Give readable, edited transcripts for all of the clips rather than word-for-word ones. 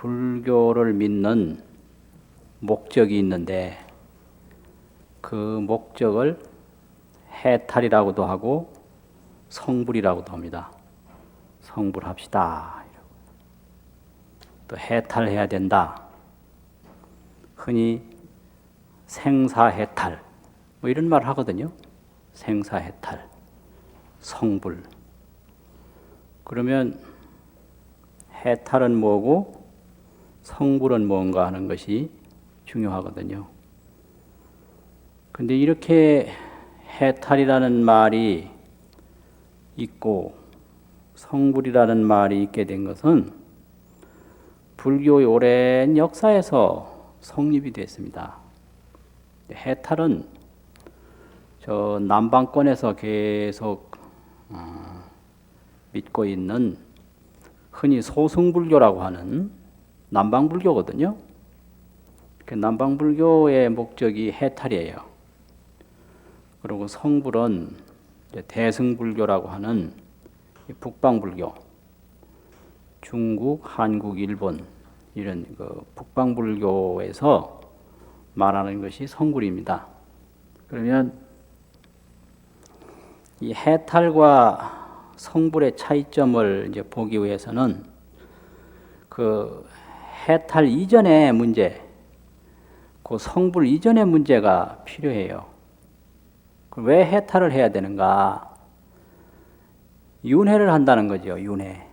불교를 믿는 목적이 있는데 그 목적을 해탈이라고도 하고 성불이라고도 합니다. 성불합시다. 또 해탈해야 된다. 흔히 생사해탈 뭐 이런 말을 하거든요. 생사해탈, 성불. 그러면 해탈은 뭐고 성불은 뭔가 하는 것이 중요하거든요. 근데 이렇게 해탈이라는 말이 있고 성불이라는 말이 있게 된 것은 불교의 오랜 역사에서 성립이 됐습니다. 해탈은 저 남방권에서 계속 믿고 있는 흔히 소승불교라고 하는 남방불교거든요. 남방불교의 목적이 해탈이에요. 그리고 성불은 대승불교라고 하는 북방불교, 중국, 한국, 일본 이런 그 북방불교에서 말하는 것이 성불입니다. 그러면 이 해탈과 성불의 차이점을 이제 보기 위해서는 그 해탈 이전의 문제, 그 성불 이전의 문제가 필요해요. 왜 해탈을 해야 되는가? 윤회를 한다는 거죠. 윤회.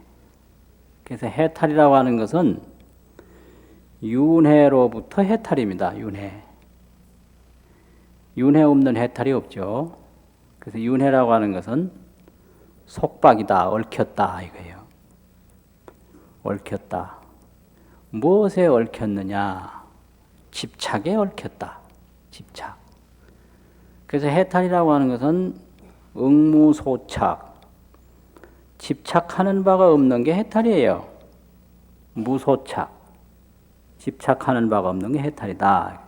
그래서 해탈이라고 하는 것은 윤회로부터 해탈입니다. 윤회. 윤회 없는 해탈이 없죠. 그래서 윤회라고 하는 것은 속박이다, 얽혔다 이거예요. 얽혔다. 무엇에 얽혔느냐? 집착에 얽혔다. 집착. 그래서 해탈이라고 하는 것은 응무소착. 집착하는 바가 없는 게 해탈이에요. 무소착. 집착하는 바가 없는 게 해탈이다.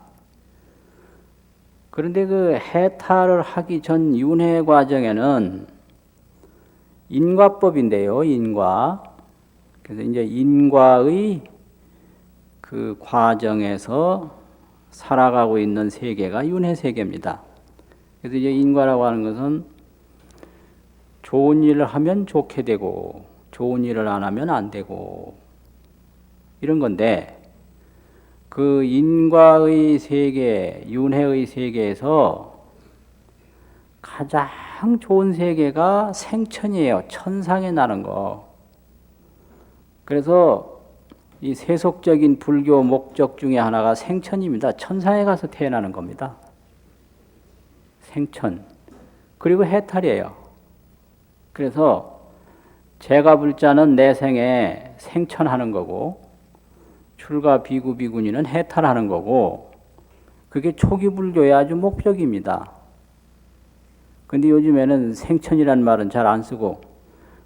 그런데 그 해탈을 하기 전 윤회 과정에는 인과법인데요, 인과. 그래서 이제 인과의 그 과정에서 살아가고 있는 세계가 윤회 세계입니다. 그래서 이제 인과라고 하는 것은 좋은 일을 하면 좋게 되고 좋은 일을 안 하면 안 되고 이런 건데 그 인과의 세계, 윤회의 세계에서 가장 좋은 세계가 생천이에요. 천상에 나는 거. 그래서 이 세속적인 불교 목적 중에 하나가 생천입니다. 천상에 가서 태어나는 겁니다. 생천. 그리고 해탈이에요. 그래서 제가 불자는 내 생에 생천하는 거고 출가 비구 비구니는 해탈하는 거고 그게 초기 불교의 아주 목적입니다. 근데 요즘에는 생천이라는 말은 잘 안 쓰고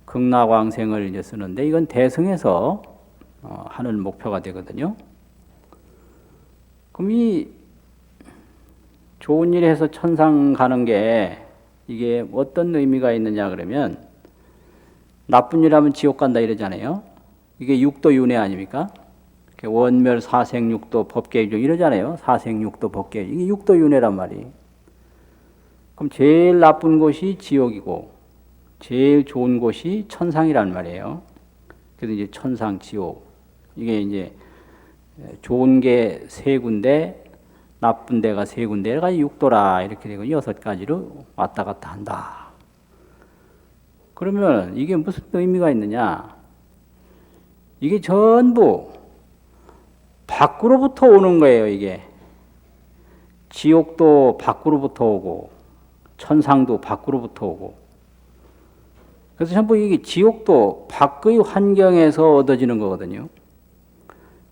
극락왕생을 이제 쓰는데 이건 대승에서 하는 목표가 되거든요. 그럼 이 좋은 일 해서 천상 가는 게 이게 어떤 의미가 있느냐 그러면 나쁜 일 하면 지옥 간다 이러잖아요. 이게 육도 윤회 아닙니까? 원멸 사생육도 법계유정 이러잖아요. 사생육도 법계유정. 이게 육도 윤회란 말이에요. 그럼 제일 나쁜 곳이 지옥이고 제일 좋은 곳이 천상이란 말이에요. 그래서 이제 천상, 지옥. 이게 이제 좋은 게 세 군데, 나쁜 데가 세 군데가 육도라 이렇게 되고 6가지로 왔다 갔다 한다. 그러면 이게 무슨 의미가 있느냐? 이게 전부 밖으로부터 오는 거예요, 이게. 지옥도 밖으로부터 오고, 천상도 밖으로부터 오고. 그래서 전부 이게 지옥도 밖의 환경에서 얻어지는 거거든요.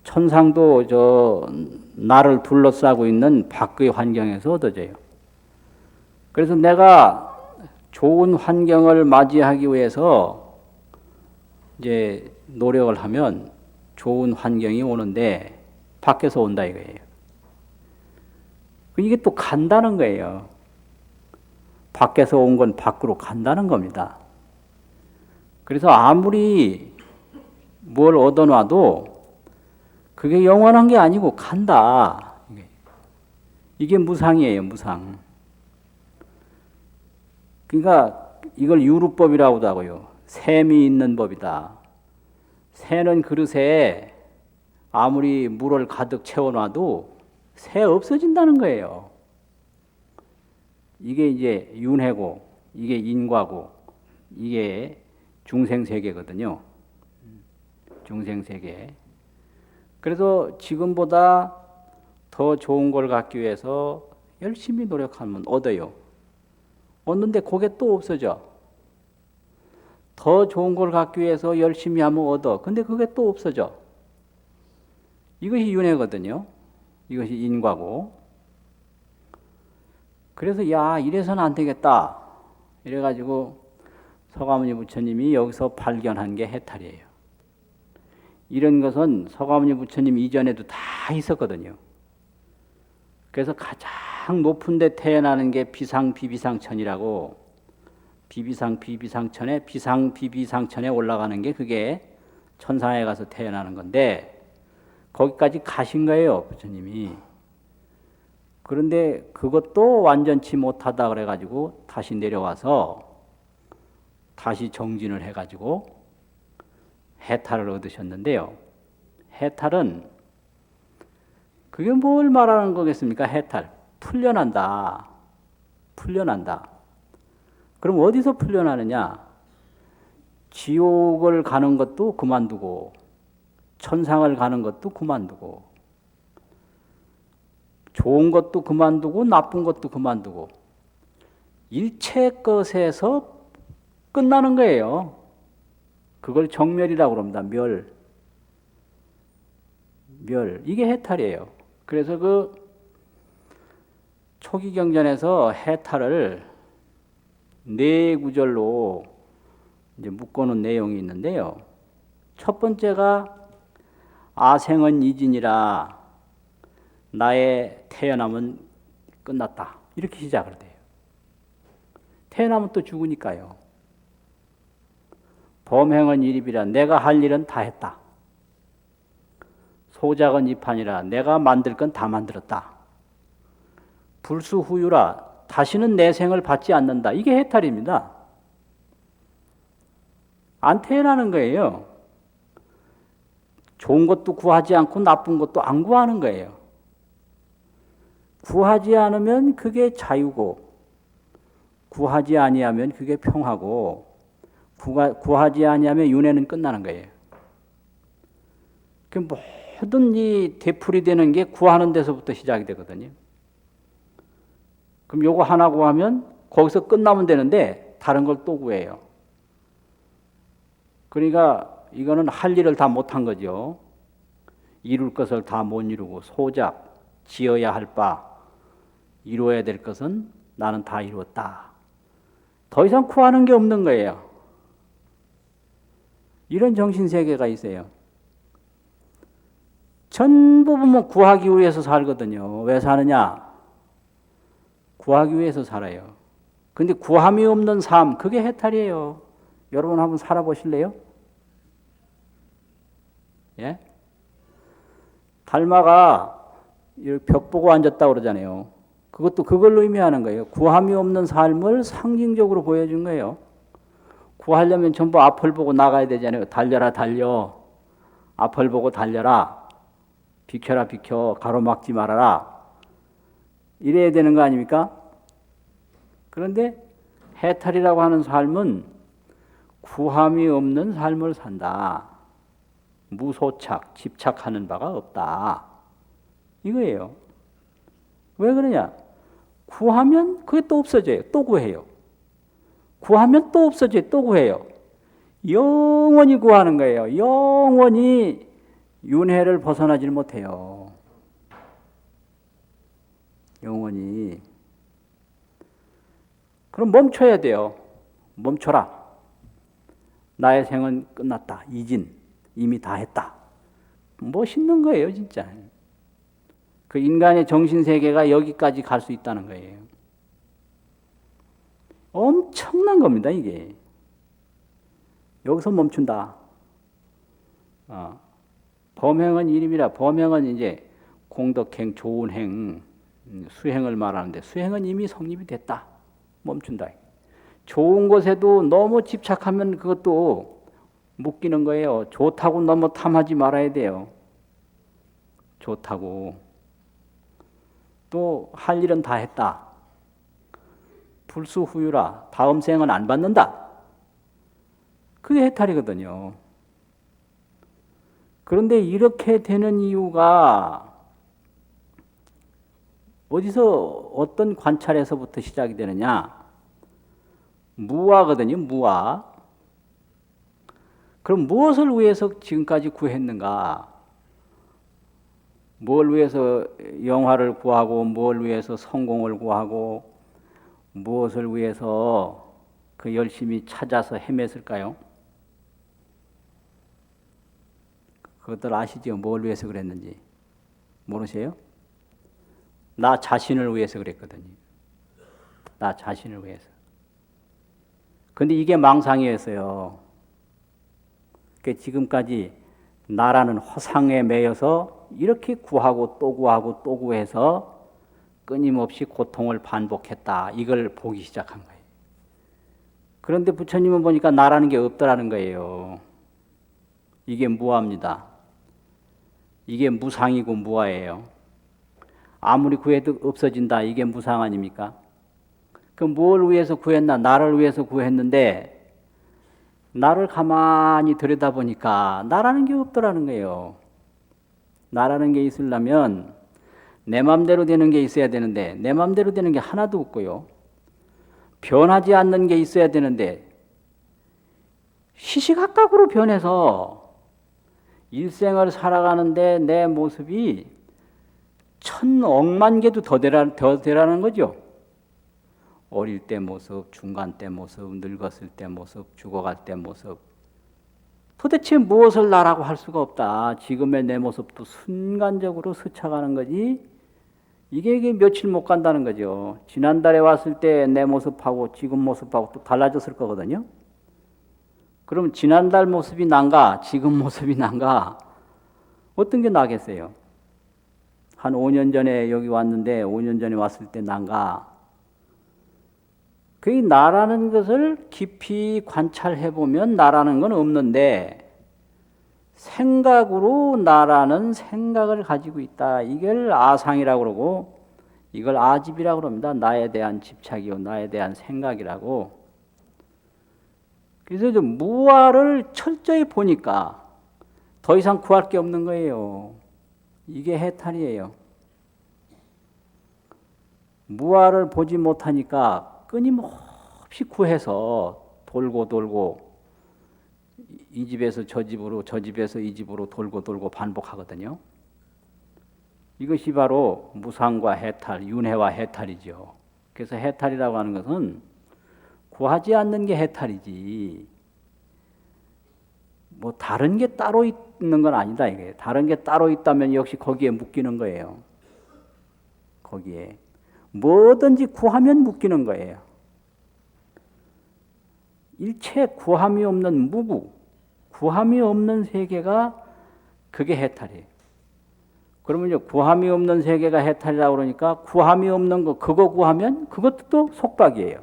천상도 저 나를 둘러싸고 있는 밖의 환경에서 얻어져요. 그래서 내가 좋은 환경을 맞이하기 위해서 이제 노력을 하면 좋은 환경이 오는데 밖에서 온다 이거예요. 이게 또 간다는 거예요. 밖에서 온 건 밖으로 간다는 겁니다. 그래서 아무리 뭘 얻어놔도 그게 영원한 게 아니고 간다. 이게 무상이에요, 무상. 그러니까 이걸 유루법이라고도 하고요. 샘이 있는 법이다. 새는 그릇에 아무리 물을 가득 채워놔도 새 없어진다는 거예요. 이게 이제 윤회고, 이게 인과고, 이게 중생세계거든요. 중생세계. 그래서 지금보다 더 좋은 걸 갖기 위해서 열심히 노력하면 얻어요. 얻는데 그게 또 없어져. 더 좋은 걸 갖기 위해서 열심히 하면 얻어. 근데 그게 또 없어져. 이것이 윤회거든요. 이것이 인과고. 그래서 야, 이래서는 안 되겠다. 이래가지고 서가모니 부처님이 여기서 발견한 게 해탈이에요. 이런 것은 서가모니 부처님 이전에도 다 있었거든요. 그래서 가장 높은 데 태어나는 게 비상비비상천이라고, 비비상비비상천에 비상비비상천에 올라가는 게 그게 천상에 가서 태어나는 건데 거기까지 가신 거예요, 부처님이. 그런데 그것도 완전치 못하다 그래가지고 다시 내려와서 다시 정진을 해가지고 해탈을 얻으셨는데요. 해탈은 그게 뭘 말하는 거겠습니까? 해탈. 풀려난다. 풀려난다. 그럼 어디서 풀려나느냐? 지옥을 가는 것도 그만두고 천상을 가는 것도 그만두고 좋은 것도 그만두고 나쁜 것도 그만두고 일체 것에서 끝나는 거예요. 그걸 정멸이라고 그럽니다. 멸. 이게 해탈이에요. 그래서 그 초기경전에서 해탈을 네 구절로 이제 묶어놓은 내용이 있는데요. 첫 번째가 아생은 이진이라 나의 태어남은 끝났다. 이렇게 시작을 돼요. 태어나면 또 죽으니까요. 범행은 일입이라 내가 할 일은 다 했다. 소작은 이판이라 내가 만들 건 다 만들었다. 불수후유라 다시는 내 생을 받지 않는다. 이게 해탈입니다. 안 태어나는 거예요. 좋은 것도 구하지 않고 나쁜 것도 안 구하는 거예요. 구하지 않으면 그게 자유고 구하지 아니하면 그게 평화고 구하지 아니하면 윤회는 끝나는 거예요. 그 모든 이 되풀이 되는 게 구하는 데서부터 시작이 되거든요. 그럼 요거 하나 구하면 거기서 끝나면 되는데 다른 걸 또 구해요. 그러니까 이거는 할 일을 다 못한 거죠. 이룰 것을 다 못 이루고 소작, 지어야 할 바, 이루어야 될 것은 나는 다 이루었다. 더 이상 구하는 게 없는 거예요. 이런 정신세계가 있어요. 전부 보면 구하기 위해서 살거든요. 왜 사느냐? 구하기 위해서 살아요. 근데 구함이 없는 삶, 그게 해탈이에요. 여러분 한번 살아보실래요? 예? 달마가 벽 보고 앉았다고 그러잖아요. 그것도 그걸 의미하는 거예요. 구함이 없는 삶을 상징적으로 보여준 거예요. 구하려면 전부 앞을 보고 나가야 되잖아요. 달려라 달려. 앞을 보고 달려라. 비켜라 비켜. 가로막지 말아라. 이래야 되는 거 아닙니까? 그런데 해탈이라고 하는 삶은 구함이 없는 삶을 산다. 무소착, 집착하는 바가 없다. 이거예요. 왜 그러냐? 구하면 그게 또 없어져요. 또 구해요. 구하면 또 없어져요. 또 구해요. 영원히 구하는 거예요. 영원히 윤회를 벗어나질 못해요. 영원히. 그럼 멈춰야 돼요. 멈춰라. 나의 생은 끝났다. 이진. 이미 다 했다. 멋있는 거예요, 진짜. 그 인간의 정신세계가 여기까지 갈 수 있다는 거예요. 엄청난 겁니다, 이게. 여기서 멈춘다. 범행은 이름이라 범행은 이제 공덕행, 좋은 행, 수행을 말하는데 수행은 이미 성립이 됐다. 멈춘다. 좋은 것에도 너무 집착하면 그것도 묶이는 거예요. 좋다고 너무 탐하지 말아야 돼요. 좋다고. 또 할 일은 다 했다. 불수후유라. 다음 생은 안 받는다. 그게 해탈이거든요. 그런데 이렇게 되는 이유가 어디서 어떤 관찰에서부터 시작이 되느냐? 무아거든요. 무아. 그럼 무엇을 위해서 지금까지 구했는가? 뭘 위해서 영화를 구하고 뭘 위해서 성공을 구하고 무엇을 위해서 그 열심히 찾아서 헤맸을까요? 그것들 아시죠? 뭘 위해서 그랬는지 모르세요? 나 자신을 위해서 그랬거든요. 나 자신을 위해서. 근데 이게 망상이었어요. 지금까지 나라는 허상에 매여서 이렇게 구하고 또 구하고 또 구해서 끊임없이 고통을 반복했다. 이걸 보기 시작한 거예요. 그런데 부처님은 보니까 나라는 게 없더라는 거예요. 이게 무아입니다. 이게 무상이고 무아예요. 아무리 구해도 없어진다. 이게 무상 아닙니까? 그럼 뭘 위해서 구했나? 나를 위해서 구했는데 나를 가만히 들여다보니까 나라는 게 없더라는 거예요. 나라는 게 있으려면 내 맘대로 되는 게 있어야 되는데 내 맘대로 되는 게 하나도 없고요. 변하지 않는 게 있어야 되는데 시시각각으로 변해서 일생을 살아가는데 내 모습이 천억만 개도 더 되라는 거죠. 어릴 때 모습, 중간 때 모습, 늙었을 때 모습, 죽어갈 때 모습. 도대체 무엇을 나라고 할 수가 없다. 지금의 내 모습도 순간적으로 스쳐가는 거지. 이게 며칠 못 간다는 거죠. 지난달에 왔을 때 내 모습하고 지금 모습하고 또 달라졌을 거거든요. 그럼 지난달 모습이 난가, 지금 모습이 난가, 어떤 게 나겠어요? 한 5년 전에 여기 왔는데 5년 전에 왔을 때 난가? 그 나라는 것을 깊이 관찰해 보면 나라는 건 없는데 생각으로 나라는 생각을 가지고 있다. 이걸 아상이라고 그러고 이걸 아집이라고 그럽니다. 나에 대한 집착이요, 나에 대한 생각이라고. 그래서 무아를 철저히 보니까 더 이상 구할 게 없는 거예요. 이게 해탈이에요. 무아를 보지 못하니까 끊임없이 구해서 돌고 돌고 이 집에서 저 집으로 저 집에서 이 집으로 돌고 돌고 반복하거든요. 이것이 바로 무상과 해탈, 윤회와 해탈이죠. 그래서 해탈이라고 하는 것은 구하지 않는 게 해탈이지 뭐 다른 게 따로 있는 건 아니다. 이게 다른 게 따로 있다면 역시 거기에 묶이는 거예요. 거기에 뭐든지 구하면 묶이는 거예요. 일체 구함이 없는 무구, 구함이 없는 세계가 그게 해탈이에요. 그러면 이제 구함이 없는 세계가 해탈이라고 그러니까 구함이 없는 거 그거 구하면 그것도 또 속박이에요.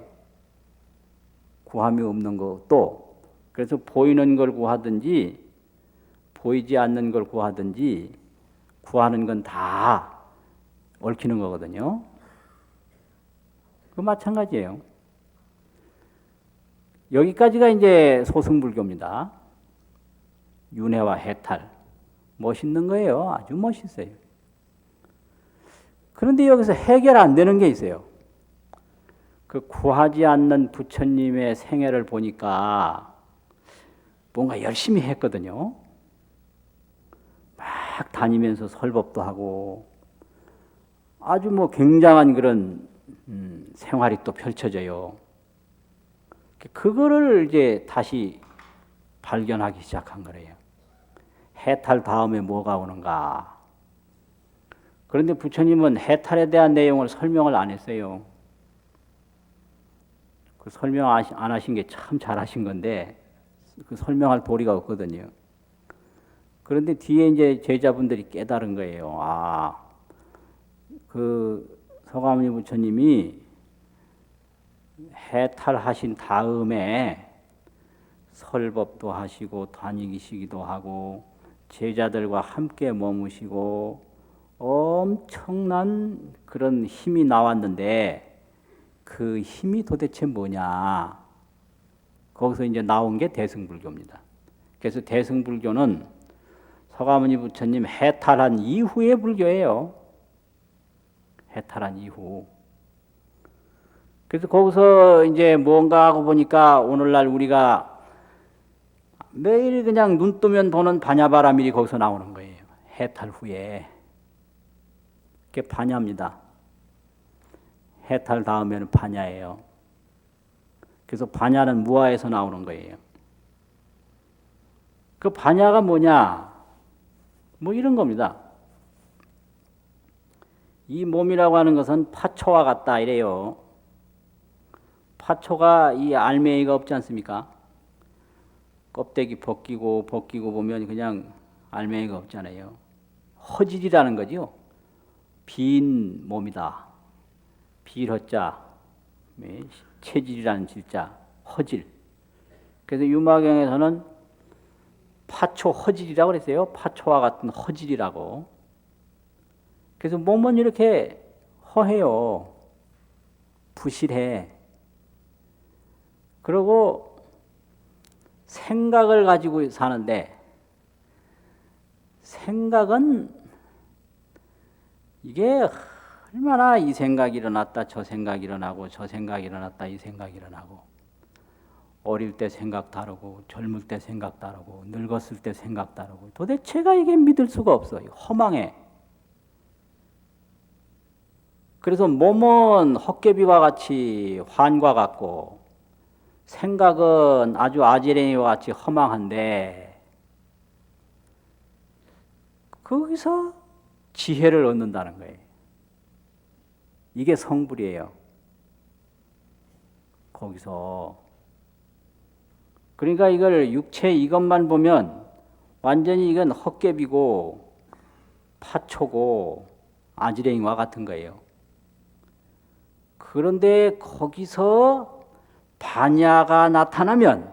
구함이 없는 것도. 그래서 보이는 걸 구하든지 보이지 않는 걸 구하든지 구하는 건 다 얽히는 거거든요. 그 마찬가지예요. 여기까지가 이제 소승불교입니다. 윤회와 해탈. 멋있는 거예요. 아주 멋있어요. 그런데 여기서 해결 안 되는 게 있어요. 그 구하지 않는 부처님의 생애를 보니까 뭔가 열심히 했거든요. 막 다니면서 설법도 하고 아주 뭐 굉장한 그런 생활이 또 펼쳐져요. 그거를 이제 다시 발견하기 시작한 거래요. 해탈 다음에 뭐가 오는가? 그런데 부처님은 해탈에 대한 내용을 설명을 안 했어요. 그 설명 안 하신 게 참 잘하신 건데 그 설명할 도리가 없거든요. 그런데 뒤에 이제 제자분들이 깨달은 거예요. 아, 그 서가모니 부처님이 해탈하신 다음에 설법도 하시고 다니시기도 하고 제자들과 함께 머무시고 엄청난 그런 힘이 나왔는데 그 힘이 도대체 뭐냐? 거기서 이제 나온 게 대승불교입니다. 그래서 대승불교는 서가모니 부처님 해탈한 이후의 불교예요. 해탈한 이후. 그래서 거기서 이제 뭔가 하고 보니까 오늘날 우리가 매일 그냥 눈 뜨면 보는 반야바라밀이 거기서 나오는 거예요. 해탈 후에. 그게 반야입니다. 해탈 다음에는 반야예요. 그래서 반야는 무아에서 나오는 거예요. 그 반야가 뭐냐? 뭐 이런 겁니다. 이 몸이라고 하는 것은 파초와 같다 이래요. 파초가 이 알맹이가 없지 않습니까? 껍데기 벗기고 보면 그냥 알맹이가 없잖아요. 허질이라는 거죠. 빈 몸이다. 빌허자, 체질이라는 질자, 허질. 그래서 유마경에서는 파초 허질이라고 그랬어요. 파초와 같은 허질이라고. 그래서 몸은 이렇게 허해요. 부실해. 그리고 생각을 가지고 사는데 생각은 이게 얼마나 이 생각이 일어났다 저 생각이 일어나고 저 생각이 일어났다 이 생각이 일어나고 어릴 때 생각 다르고 젊을 때 생각 다르고 늙었을 때 생각 다르고 도대체가 이게 믿을 수가 없어요. 허망해. 그래서 몸은 헛개비와 같이 환과 같고 생각은 아주 아지랭이와 같이 허망한데 거기서 지혜를 얻는다는 거예요. 이게 성불이에요. 거기서. 그러니까 이걸 육체 이것만 보면 완전히 이건 헛개비고 파초고 아지랭이와 같은 거예요. 그런데 거기서 반야가 나타나면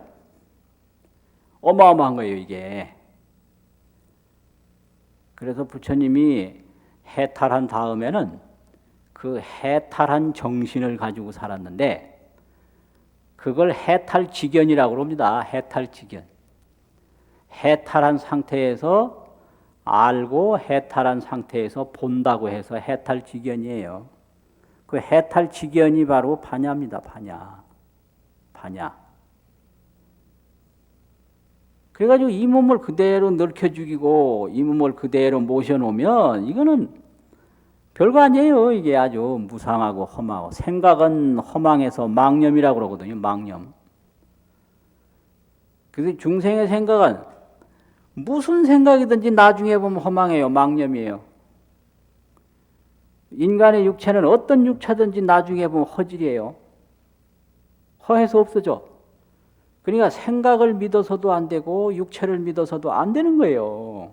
어마어마한 거예요, 이게. 그래서 부처님이 해탈한 다음에는 그 해탈한 정신을 가지고 살았는데 그걸 해탈지견이라고 합니다. 해탈지견. 해탈한 상태에서 알고 해탈한 상태에서 본다고 해서 해탈지견이에요. 그 해탈지견이 바로 반야입니다. 반야. 반야. 그래가지고 이 몸을 그대로 늙혀 죽이고 이 몸을 그대로 모셔놓으면 이거는 별거 아니에요. 이게 아주 무상하고 험하고 생각은 허망해서 망념이라고 그러거든요. 망념. 그래서 중생의 생각은 무슨 생각이든지 나중에 보면 허망해요. 망념이에요. 인간의 육체는 어떤 육체든지 나중에 보면 허질이에요. 허해서 없어져. 그러니까 생각을 믿어서도 안 되고 육체를 믿어서도 안 되는 거예요.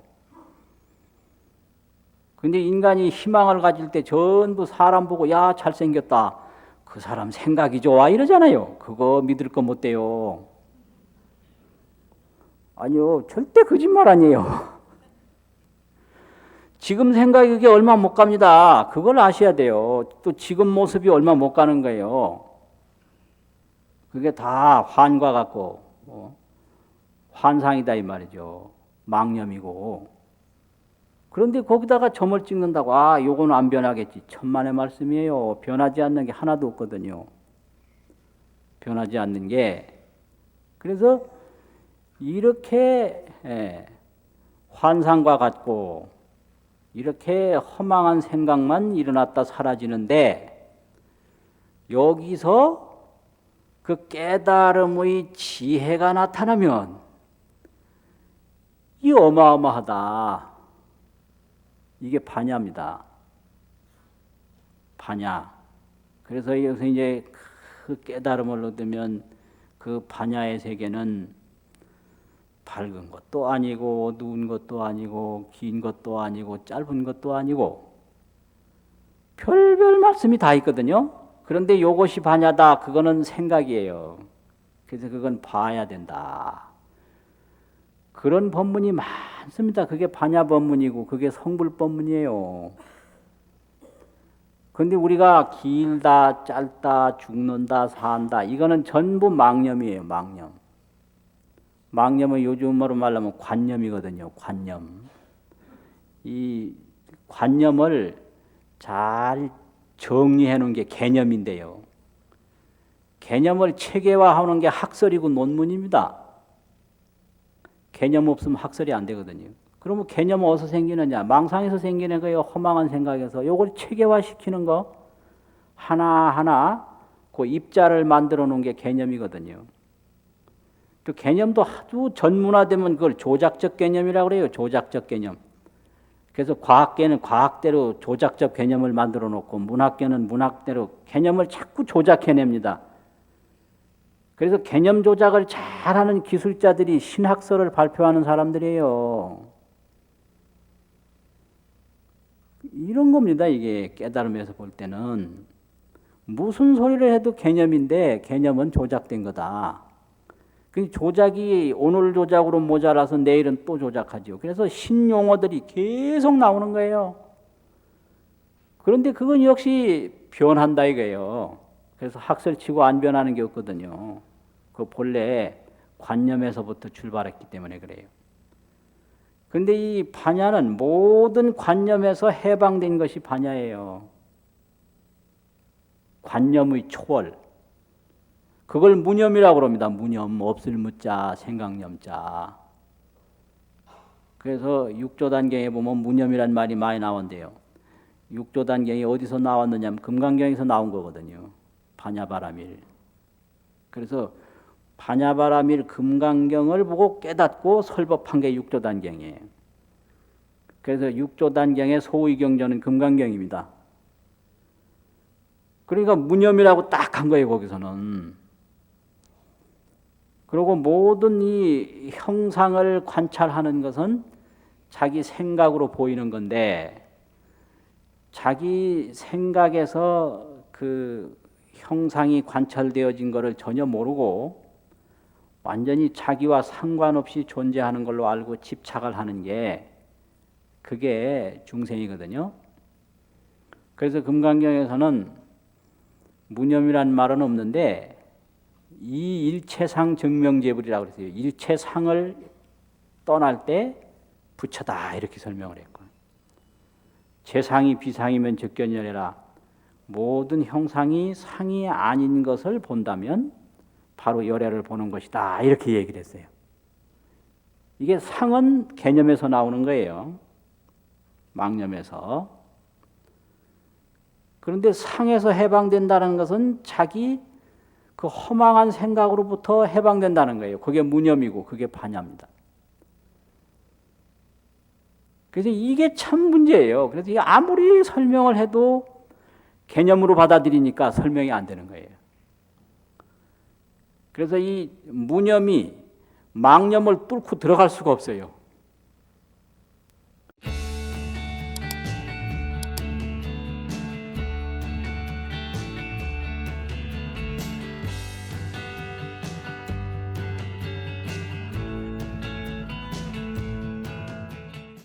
근데 인간이 희망을 가질 때 전부 사람 보고 야 잘생겼다. 그 사람 생각이 좋아 이러잖아요. 그거 믿을 거 못 돼요. 아니요. 절대 거짓말 아니에요. 지금 생각이 그게 얼마 못 갑니다. 그걸 아셔야 돼요. 또 지금 모습이 얼마 못 가는 거예요. 그게 다 환과 같고 환상이다 이 말이죠. 망념이고. 그런데 거기다가 점을 찍는다고 아 요거는 안 변하겠지. 천만의 말씀이에요. 변하지 않는 게 하나도 없거든요. 변하지 않는 게. 그래서 이렇게 환상과 같고 이렇게 허망한 생각만 일어났다 사라지는데 여기서 그 깨달음의 지혜가 나타나면 이 어마어마하다. 이게 반야입니다. 반야. 그래서 여기서 이제 그 깨달음을 얻으면 그 반야의 세계는 밝은 것도 아니고 누운 것도 아니고 긴 것도 아니고 짧은 것도 아니고 별별 말씀이 다 있거든요. 그런데 요것이 반야다. 그거는 생각이에요. 그래서 그건 봐야 된다. 그런 법문이 많습니다. 그게 반야 법문이고 그게 성불 법문이에요. 그런데 우리가 길다, 짧다, 죽는다, 산다 이거는 전부 망념이에요. 망념. 망념은 요즘으로 말하면 관념이거든요. 관념. 이 관념을 잘 정리해 놓은 게 개념인데요. 개념을 체계화하는 게 학설이고 논문입니다. 개념 없으면 학설이 안 되거든요. 그러면 개념은 어디서 생기느냐? 망상에서 생기는 거예요. 허망한 생각에서. 요걸 체계화시키는 거 하나하나 그 입자를 만들어 놓은 게 개념이거든요. 또 개념도 아주 전문화되면 그걸 조작적 개념이라고 그래요. 조작적 개념. 그래서 과학계는 과학대로 조작적 개념을 만들어 놓고 문학계는 문학대로 개념을 자꾸 조작해냅니다. 그래서 개념 조작을 잘하는 기술자들이 신학설을 발표하는 사람들이에요. 이런 겁니다. 이게 깨달음에서 볼 때는 무슨 소리를 해도 개념인데 개념은 조작된 거다. 그 조작이 오늘 조작으로 모자라서 내일은 또 조작하죠. 그래서 신용어들이 계속 나오는 거예요. 그런데 그건 역시 변한다 이거예요. 그래서 학설치고 안 변하는 게 없거든요. 그 본래 관념에서부터 출발했기 때문에 그래요. 그런데 이 반야는 모든 관념에서 해방된 것이 반야예요. 관념의 초월. 그걸 무념이라고 합니다. 무념, 없을 무자, 생각념자. 그래서 육조단경에 보면 무념이란 말이 많이 나온대요. 육조단경이 어디서 나왔느냐 하면 금강경에서 나온 거거든요. 반야바라밀. 그래서 반야바라밀 금강경을 보고 깨닫고 설법한 게 육조단경이에요. 그래서 육조단경의 소위경전은 금강경입니다. 그러니까 무념이라고 딱 한 거예요. 거기서는. 그리고 모든 이 형상을 관찰하는 것은 자기 생각으로 보이는 건데 자기 생각에서 그 형상이 관찰되어진 것을 전혀 모르고 완전히 자기와 상관없이 존재하는 걸로 알고 집착을 하는 게 그게 중생이거든요. 그래서 금강경에서는 무념이란 말은 없는데 이 일체상 정명제불이라고 그랬어요. 일체상을 떠날 때 부처다 이렇게 설명을 했고 제상이 비상이면 적견열해라. 모든 형상이 상이 아닌 것을 본다면 바로 열애를 보는 것이다 이렇게 얘기를 했어요. 이게 상은 개념에서 나오는 거예요. 망념에서. 그런데 상에서 해방된다는 것은 자기 그 허망한 생각으로부터 해방된다는 거예요. 그게 무념이고 그게 반야입니다. 그래서 이게 참 문제예요. 그래서 이게 아무리 설명을 해도 개념으로 받아들이니까 설명이 안 되는 거예요. 그래서 이 무념이 망념을 뚫고 들어갈 수가 없어요.